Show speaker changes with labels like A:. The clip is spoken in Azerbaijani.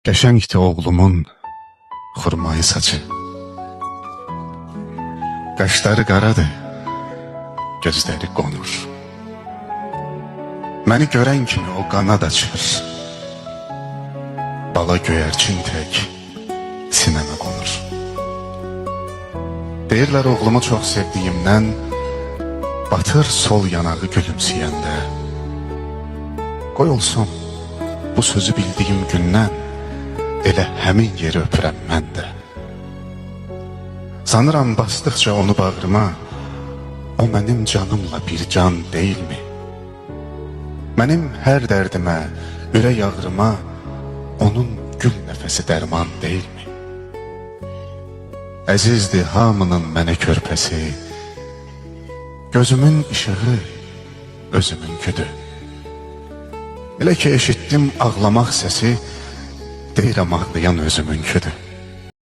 A: Qəşəngdir oğlumun xurmayı saçı. Qaşları qaradır, gözləri qonur. Məni görən kimi o qanad açır. Bala göyərçin tək sinəmə qonur. Deyirlər oğlumu çox sevdiyimdən batır sol yanağı gülümsəyəndə. Qoy olsun bu sözü bildiyim gündən elə həmin yeri öpürəm mən də. Sanıram basdıqca onu bağrıma, o mənim canımla bir can deyilmi? Mənim hər dərdimə, ürək ağrıma onun gül nəfəsi dərman deyilmi? Əzizdir hamının mənə körpəsi, gözümün işığı, özümün küdü. Elə ki eşitdim ağlamaq səsi, deyirəm ağlayan özümün küdü.